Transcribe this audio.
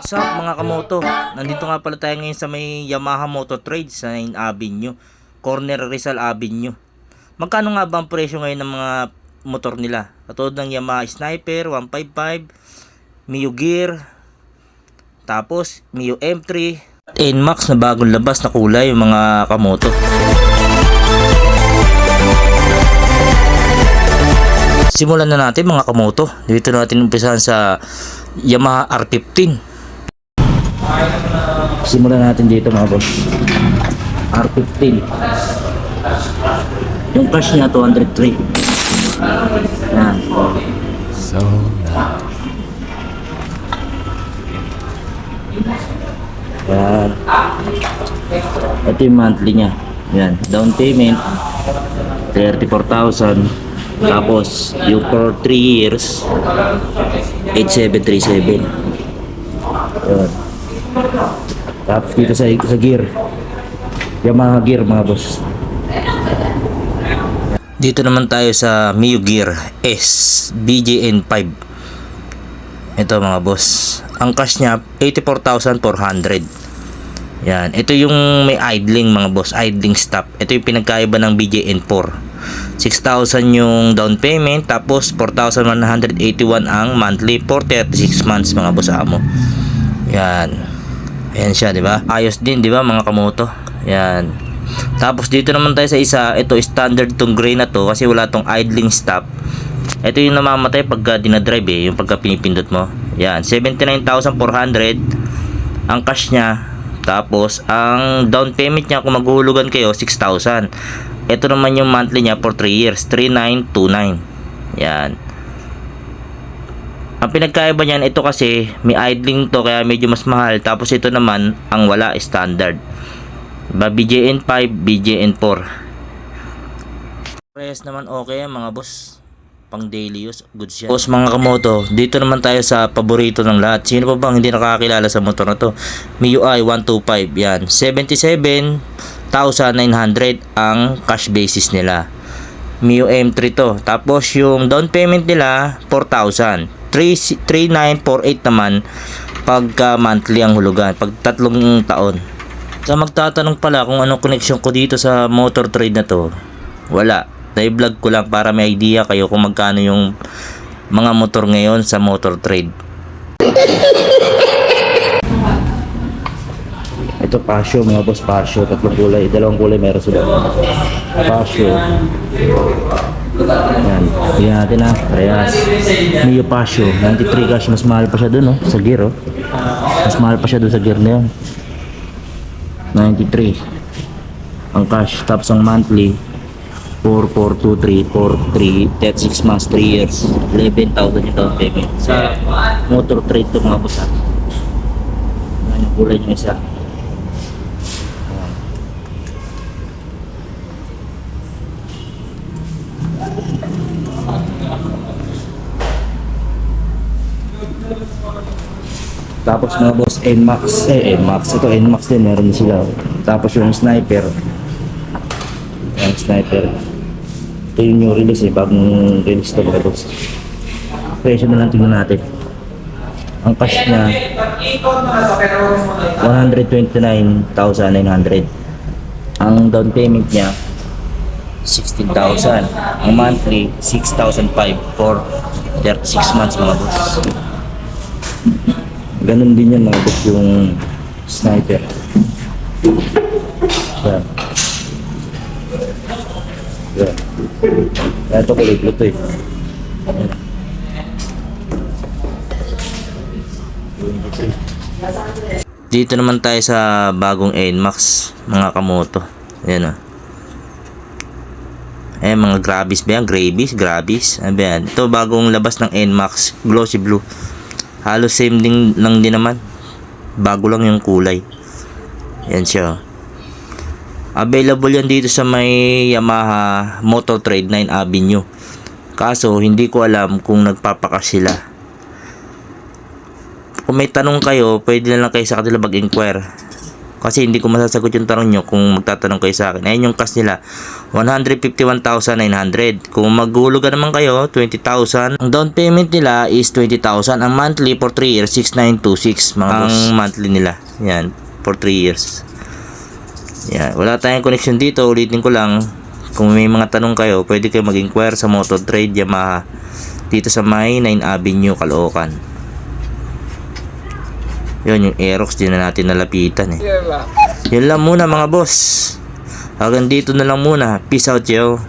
What's up mga kamoto? Nandito nga pala tayo ngayon sa may Yamaha Moto Trade sa 9 Avenue, Corner Rizal Avenue. Magkano nga ba ang presyo ngayon ng mga motor nila? Katulad ng Yamaha Sniper 155, Mio Gear, tapos Mio M3, NMAX na bagong labas na kulay yung mga kamoto. Simulan na natin mga kamoto. Dito natin umpisahan sa Yamaha R15. Simulan natin dito mga boss. R15. Yung cash niya 203. Yan. So now. Yan. Ito yung monthly niya. Yan. Down payment 34,000. Tapos yung for 3 years 8737. Yan. Tapos dito sa gear, Yamaha gear mga boss. Dito naman tayo sa Mio Gear S BJN5. Ito mga boss, ang cash niya 84,400. Yan, ito yung may idling mga boss, idling stop. Ito yung pinagkaiba ng BJN4. 6,000 yung down payment, tapos 4,181 ang monthly for 36 months mga boss amo. Yan. Ayan siya, di ba? Ayos din, di ba mga kamoto? Yan. Tapos dito naman tayo sa isa, ito standard tong gray na to kasi wala tong idling stop. Ito yung namamatay pagka dinadrive yung pagka pinipindot mo. Yan, 79,400 ang cash niya. Tapos ang down payment niya kung maghuhulugan kayo 6,000. Ito naman yung monthly niya for 3 years, 3,929. Yan. Ang pinagkaiba niyan, ito kasi may idling to kaya medyo mas mahal. Tapos ito naman ang wala, standard. Diba? BJN5, BJN4. Press naman okay mga boss. Pang daily use, good siya. Boss mga kamoto, dito naman tayo sa paborito ng lahat. Sino pa bang hindi nakakakilala sa motor na to? MIUI 125. Yan, 77,900 ang cash basis nila. Mio M3 to. Tapos yung down payment nila 4,000. 3,948 naman pagka monthly ang hulugan, pag 3 taon. Sa magtatanong pala kung anong connection ko dito sa motor trade na to, wala. Na-vlog ko lang para may idea kayo kung magkano yung mga motor ngayon sa motor trade. Ito Pasio mga boss, Pasio, tatlong kulay, dalawang kulay meron sila. Pasio. Yan, tingnan natin na, parehas. Mio Pasio, 93 cash, mas mahal pa siya dun sa gear mas mahal pa siya dun sa gear na yun. 93 ang cash, tapos ang monthly 4,423 for 36 months, 3 years, 11,000 yung down payment. Sa motor trade to mga boss. Yan yung kulay nyo isa. Tapos mga boss, NMAX, NMAX, ito NMAX din, meron din sila. Tapos yung Sniper, yung Sniper, ito yung new release bagong release ito mga boss. Presyo na lang tingnan natin. Ang cash niya 129,900. Ang down payment niya 16,000. Ang monthly 6,500 for 36 months mga boss. Ganun din yan mga boss yung Sniper. Yan. Yan. Ito kulay blue to Dito naman tayo sa bagong NMAX mga kamoto. Ayan mga Gravis ba yan? Gravis. Ano ba yan? Ito bagong labas ng NMAX, glossy blue. Halos same din lang din naman. Bago lang yung kulay. Yan siya. Available yan dito sa may Yamaha Motor Trade 9 Avenue. Kaso hindi ko alam kung nagpapakas sila. Kung may tanong kayo, pwede na lang kayo sa kanila mag-inquire. Kasi hindi ko masasagot yung tanong nyo kung magtatanong kayo sa akin. Ayun yung cash nila, 151,900. Kung maghulugan naman kayo, 20,000. Ang down payment nila is 20,000. Ang monthly for 3 years, 6,926 mga boss. Ang monthly nila. Yan, for 3 years. Yan, wala tayong connection dito. Ulitin ko lang, kung may mga tanong kayo, pwede kayo mag-inquire sa Moto Trade Yamaha dito sa may 9 Avenue, Caloocan. Yun, yung Aerox din na natin nalapitan eh. Yun lang muna mga boss. Hanggang dito na lang muna. Peace out, yo.